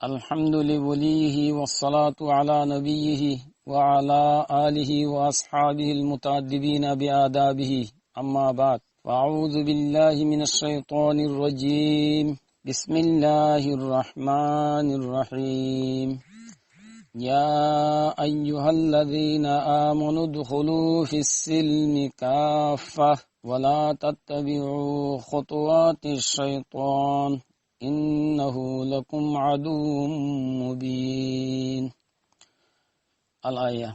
الحمد لوليه والصلاة على نبيه وعلى آله وأصحابه المتأدبين بآدابه أما بعد فأعوذ بالله من الشيطان الرجيم بسم الله الرحمن الرحيم يا أيها الذين آمنوا ادخلوا في السلم كافة ولا تتبعوا خطوات الشيطان إنه لكم عدو مبين الآية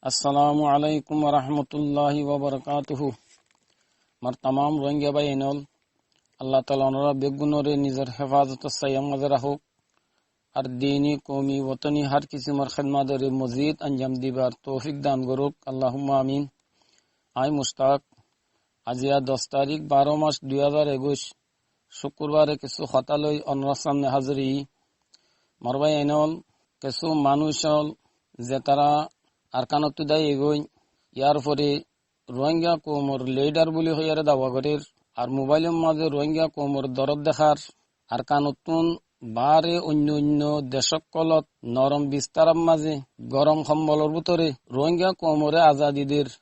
السلام عليكم ورحمة الله وبركاته مر تمام রোহিঙ্গা ভাই এনল আল্লাহ তাআলা ওনারা বেগুনরে নিজের হেফাজত সায়াম মাঝে রাখুক আর দিনী কওমি ওতনি হর কিসিমের খিদমতরে মজিদ আঞ্জাম দিবার তৌফিক দান করুক আল্লাহুম্মা আমিন। আই মুশতাক আজিয়া 10 তারিখ 12 মাস 2021 শুক্রবারে কিছু কথা লই অন্যর সামনে হাজিরি মরবাই এনল কিছু মানুষ যে তারা আরকানত দায় এগোই ইয়ার পরে রোহিঙ্গা কওমর লিডার বলে হইয়ারে দাওয়া করে আর মোবাইলের মাঝে রোহিঙ্গা কওমর দরদ দেখার আরকানতুন বারে অন্য অন্য দেশকলত নরম বিস্তারের মাঝে গরম সম্বলের ভিতরে রোহিঙ্গা কওমরে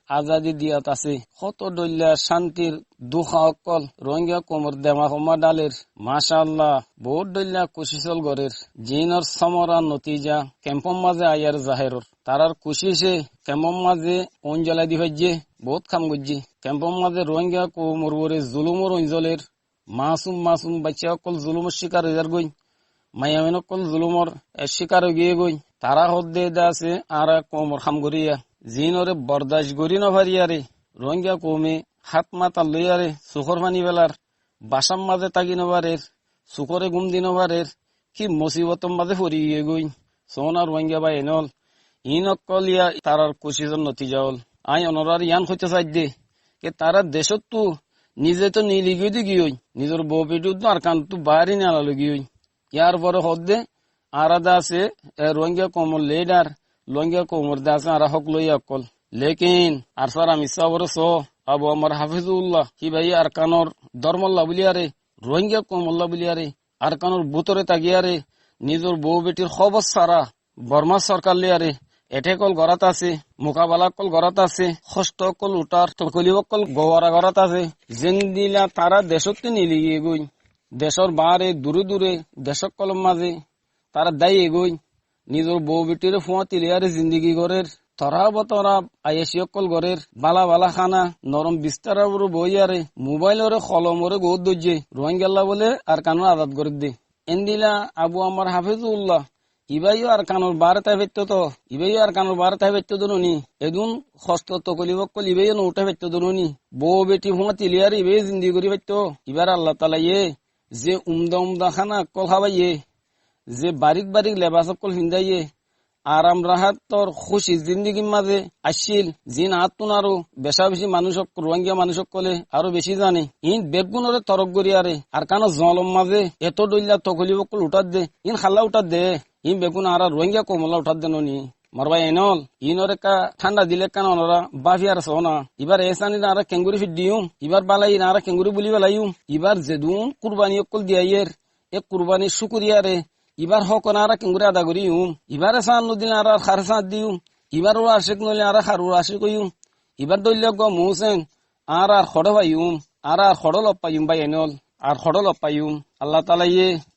আজাদি দিয়াত আছে কত দল্যা শান্তির দুখা অকল রোহিঙ্গা কওমর দেমা হমা ডালের মাশাআল্লাহ বহুত দল্যা কুশিসল গরের জিনর সমরা নতিজা ক্যাম্পম মাঝে আয়ার জাহেরর তারার কুশিসে ক্যাম্পম মাঝে অঞ্জলা দি হজ্জে বহুত খাম গজ্জি ক্যাম্পম মাঝে রোহিঙ্গা কওমর ওরে জুলুমর অঞ্জলের মাসুম বাচ্চা অকল জুলুমের শিকার হইয়ার গই মায়ামেন অকল জুলুমর শিকার গিয়ে গই তারা হদ্দে আছে আর কওমর খাম গরিয়া জিনরে বরদাস্ত গরি নভারিয়ারে রোহিঙ্গা কওমে হাত মাতা লইয়ারে সুখর পানি বেলার বাসাম মাঝে তাগি নবারের সুখরে গুম দি নবারের কি মুসিবতম মাঝে ফরি গিয়ে গই সোনা রোহিঙ্গা বা এনল ইন অকলিয়া তারার কুশিজর নতিজা হল আই অনরার ইয়ান হইতে চাই দে কে তারা দেশত তো নিজে তো নিলি গিয়ে গিয়ে নিজের বউ পেটু তো আর কান তো বাইরে নালালো গিয়ে ইয়ার পরে হদ্দে আরাদা আছে রোহিঙ্গা কওমর লিডার রোহিঙ্গা কওমর দাসে আর হক লই অকল লেকিন আর সার আমি সাবর সো আবু আমার হাফিজুল্লাহ কি ভাই আর কানর ধর্মল্লাহ বলিয়ারে রোহিঙ্গা কওমল্লাহ বলিয়ারে আর কানর বুতরে তাগিয়ারে নিজের বউ বেটির খবর সারা বর্মা সরকার লিয়ারে এঠে কল গড়াত আছে মোকাবেলা কল গড়াত আছে হস্ত কল উঠার তকলি কল গোয়ারা গড়াত আছে যেন দিলা তারা দেশত নিলি গই দেশর বাহারে দূরে দেশক কলম মাঝে তারা দায়ী এগোই নিজের বউ বেটির ফুয়া তিলিয়ারে জিন্দিগি গড়ের তরা বতরা আয়েসি অকল গড়ের বালা খানা নরম বিস্তার বইয়ারে মোবাইলরে কলমরে গৌদ দজ্জে রোহিঙ্গাল্লা বলে আর কানুন আজাদ করে দে এন্দিলা আবু আমার হাফিজুল্লাহ ইবাইও আর কানোর বারে তাই বেত্ত তো ইবাইও আর কানোর বারে তাই বেত্ত দনুনি এদুন হস্ত তকলি বকল ইবাইও নৌটা বেত্ত দনুনি বউ বেটি ফুয়া তিলিয়ারে ইবাই জিন্দিগি করি বেত্ত ইবার আল্লাহ তাআলা যে উমদা খানা কল খাবাইয়ে যে বারিক লেবাস কল হিন্দাইয়ে আরাম রাহাত তোর খুশি জিন্দিগির মাঝে আসছিল জিন আতুন আরো বেশি মানুষ রোহিঙ্গা মানুষ কলে আরো বেশি জানে ইন বেগুনরে তরক গড়িয়ারে আর কানো জলম মাঝে এত দইলা তকলি বকল উঠাত দে ইন খাল্লা উঠাত দে ইন বেগুন আর রোহিঙ্গা কমলা উঠাত দেন নি মরবাই এনল ইনরে কা ঠান্ডা দিলে কান ওনরা বাফিয়ার সোনা এবার এসানি না কেঙ্গুরি ফিট দিউম এবার বালাই না কেঙ্গুরি বলি বেলাইম এবার যেদুন কুরবানি অকল দিয়াইয়ের এ কুরবানি শুকুরিয়ারে এবার হক না কেঙ্গুরি আদা করিম এবার এসান নদিন আর খারসাত দিউম এবার ও আশেক নলে আর খারু আশেক কইম এবার দইল গ মুসেন আর খড় পাইম আর খড় লপ পাইম বাই এনল আর খড় লপ পাইম আল্লাহ তাআলা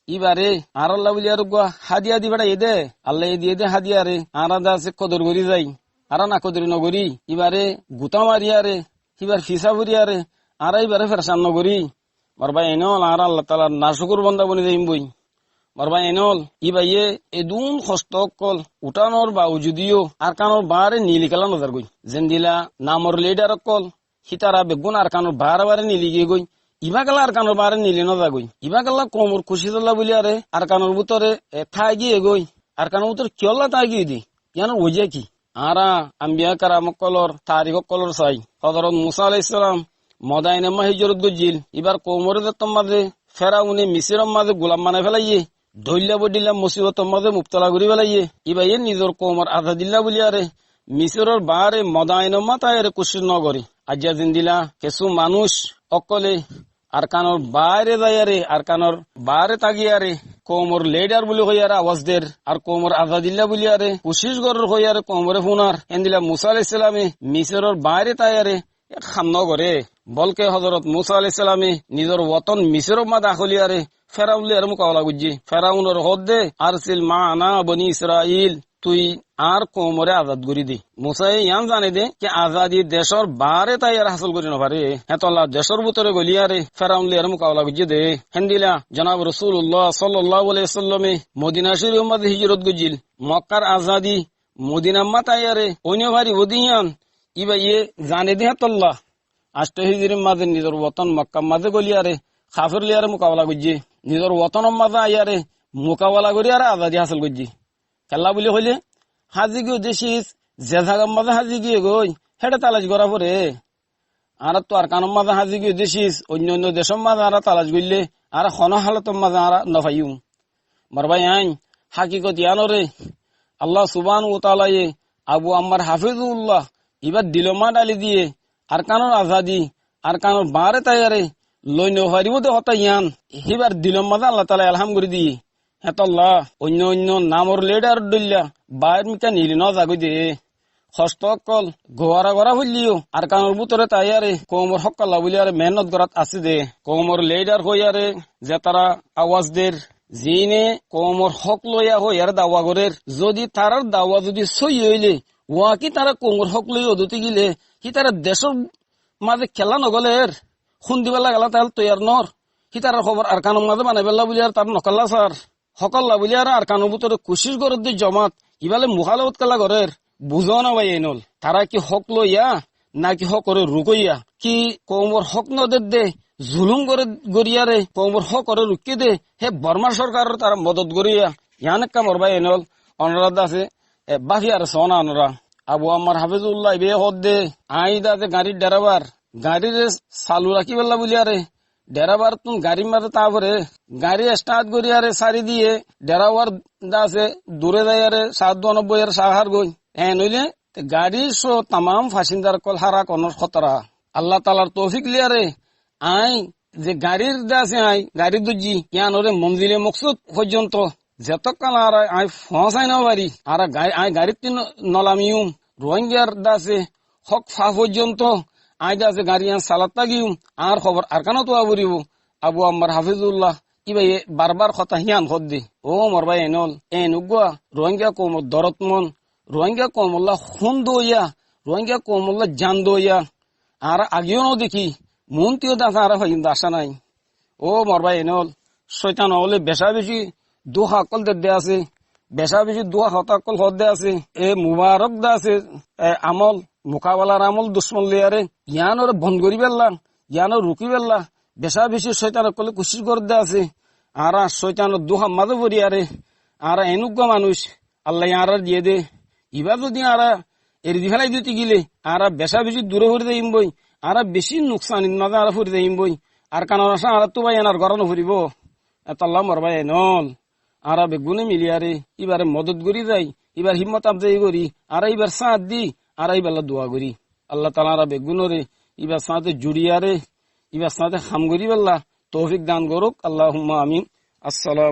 ইবারে আর আল্লাহ বলি আর হাদিয়া দিবাটা দে আল্লাহ দিয়ে দে হাদিয়ারে আর আছে কদর করি যাই আর না কদর নগরী ইবারে গুতা মারিয়ারে ইবার ফিসা ভরিয়ারে আর ইবারে ফেরসান নগরী মরবাই এনল আর আল্লাহ তাআলা নাশুকুর বান্দা বনি যাইম বই মরবাই এনল ইবাইয়ে এদুন কষ্ট কল উঠানোর বা যদিও আর কানোর বারে নীলি কালা নজর গই যেন দিলা নামর লিডার কল হিতারা বেগুন আর কানোর বারে নীলি গিয়ে গই ইবাগালা আর কানোর বারে নিলি না যাগই ইবাগালা কমর খুশি জল্লা বলি আরে আর কানোর ভিতরে থাই গিয়ে গই আর কানোর ভিতরে কিয়ল্লা তাই গিয়ে দি কেন ওজে কি আরা আম্বিয়া কারাম কলর তারিখ কলর চাই হযরত মুসা আলাইহিস সালাম মদাইনে মা হিজরত গজিল এবার কোমরে দত্তম মাঝে ফেরাউনে মিসরের মাঝে গোলাম বানাই ফেলাইয়ে ধৈল্য বডিল্লা মুসিবতর মাঝে মুবতলা করি ফেলাইয়ে ইবাইয়ে নিজের কোমর আজাদিল্লা বলি আরে মিসরের বারে মদাইনে মা তাই কুশি নগরী আজিয়া জিন্দিলা কিছু মানুষ অকলে আর কানোর বাইরে যাইয়ারে আর কানোর বাইরে তাগিয়ারে কোমর লেডার বলি হইয়ারে আওয়াজ দের আর কোমর আজাদিল্লা বলি আরে কুশিস গরের হইয়ারে কোমরে ফোনার এন্দিলা মুসা আলাইহিস সালামে মিসরের বাইরে তাইয়ারে খান্ন করে বলকে হযরত মুসা আলাইহিস সালামে নিজের ওতন মিসরের মা দাখলিয়ারে ফেরাউনলে আর মুকাওলা গুজি ফেরাউনের হদ্দে আরসিল মানা বনি ইসরাইল তুই আর কোমরে আজাদ করি দি মুসাই ইয়ান জানে দে কি আজাদি দেশর বারে তাই আর হাসল করি নপারে হেতল্লা দেশর ভিতরে গলিয়ারে ফেরাউনলে আর মুকাওলা গুজি দে হেন্দিলা জনাব রাসূলুল্লাহ সাল্লাল্লাহু আলাইহি ওয়াসাল্লামে মদিনা শরীফের মধ্যে হিজরত গুজিল মক্কার আজাদি মদিনা মা তাইয়ারে অন্য ভারি ওদিয়ান ইবা ইয়ে জানে দে হেতল্লা আষ্ট হিজরির মাঝে নিজের ওতন মক্কা মাঝে গলিয়ারে কাফির লিয়ারে মুকাওলা গুজি নিজের ওতনের মাঝে আইয়ারে মোকাবেলা করি আর আজাদি হাসিল করছি খেলা বলি হইলে হাজি গিয়ে দেশিস যে জায়গার মাঝে হাজি গিয়ে গই হেঁটে তালাশ করা পরে আর তো আর কানোর মাঝে হাজি গিয়ে দেশিস অন্য অন্য দেশের মাঝে আর তালাশ করলে আর খন হালতের মাঝে আর নফাইম মারবাই আইন হাকিকত ইয়ানরে আল্লাহ সুবহান ও তাআলা আবু আম্মার হাফিজুল্লাহ এবার দিলমা ডালি দিয়ে আর কানোর আজাদি আর কানোর বারে তাইয়ারে লইন হারিব দে হতা ইয়ান হিবার দিলম মাঝে আল্লাহ তাআলা আলহাম করে দিয়ে হেতল্লাহ অন্য অন্য নামর লেডার ডইলা বাইর মিটা নিলি ন জাগই দে হস্ত অকল গোয়ারা গড়া হইলিও আর কানোর ভিতরে তাইয়ারে কোমর হকাল্লা বলি আর মেহনত করাত আছে দে কোমর লেডার হইয়ারে যে তারা আওয়াজ দের জিনে কোমর হক লইয়া হইয়ার দাওয়া গরের যদি তারার দাওয়া যদি সই হইলে ওয়া কি তারা কোমর হক লই ওদতে গিলে কি তারা দেশের মাঝে খেলা নগলের খুন দিবেলা গেলা তাহলে তৈয়ার নর কি তার খবর আর কানোর মাঝে বানাই বেলা বলি আর তার নকল্লা সার হকল্লা বলি আর কানোর ভিতরে কুশিস গরের দি জমাত ইবালে মুখালবত খেলা গরের বুঝো না ভাই এনল তারা কি হক লইয়া নাকি হক করে রুকইয়া কি কোমর হক নদের দে জুলুম করে গড়িয়ারে কোমর হক করে রুকি দে হে বর্মা সরকারের তারা মদত গড়িয়া ইয়ানে কামর ভাই এনল অনুরাধ আছে বাকি আর সোনা অনুরা আবু আম্মার হাফিজুল্লাহ বে হদ দে আইদা যে গাড়ির ড্রাইভার গাড়ির চালু রাখি বেলা বলি আরে ড্রাইভার তুমি গাড়ি মারে তারপরে গাড়ি স্টার্ট করি আরে সারি দিয়ে ড্রাইভার আছে দূরে যাই আরে 792 এর সাহার গই হ্যাঁ নইলে গাড়ি সো তামাম ফাসিন্দার কল হারা কোন খতরা আল্লাহ তাআলার তৌফিক লিয়ারে আই যে গাড়ির দাসে আই গাড়ি দুজি ইয়ান ওরে মঞ্জিলে মকসুদ পর্যন্ত যতক্ষণ আর আই পৌঁছাই না পারি আর আই গাড়িতে নলামিউম রোহিঙ্গার দাসে হক ফা পর্যন্ত আই দাসে গাড়ি আন সালাত্তা গিউম আর খবর আর কানো তো আবরিব আবু আম্মার হাফিজুল্লাহ ইবাই বারবার কথা হিয়ান হদ দে ও মরবাই এনল এনুগুয়া রোহিঙ্গা কোম দরতমন রোহিঙ্গা কোমল্লা খুন দইয়া রোহিঙ্গা কোমল্লা জান দইয়া আর আগেও দেখি মন্ত্রীও দাস আর হইম আশা নাই ও মরবাই এনল শয়তান হলে বেশা বেশি দুহা কল দে আছে বেশা বেশি দুহা হতাকল হদ দে আছে এ মুবারক দা আছে আমল মোকাবেলার আমল দুশ্মন লিয়ারে ইয়ান ওরে বন্ধ করি বেললাম ইয়ান রুকি বেললা বেশা বেশি শয়তান কলে কুশিস করে দে আছে আর শয়তান দুহা মাঝে পড়ি আরে আর এনুগ্য মানুষ আল্লাহ আর দিয়ে দে ইবা যদি আর এর দি ফেলাই দিতে গিলে আর বেশা বেশি দূরে ফুরি যাইম বই আর বেশি নোকসান মাঝে আর ফুরি যাইম বই আর কারণ আসা আর তো ভাই এনার গড়ানো ফুরিব এতাল্লাহ মরবাই নল আর বেগুনে মিলিয়ারে এবারে মদত করি যাই এবার হিম্মত আফজাই করি আর এইবার সাথ দি আর এইবেলা দোয়া করি আল্লাহ তাআলা আর বেগুনরে এবার সাথে জুড়িয়ারে এবার সাথে খাম করি বেলা তৌফিক দান করুক আল্লাহুম্মা আমিন। আসসালাম।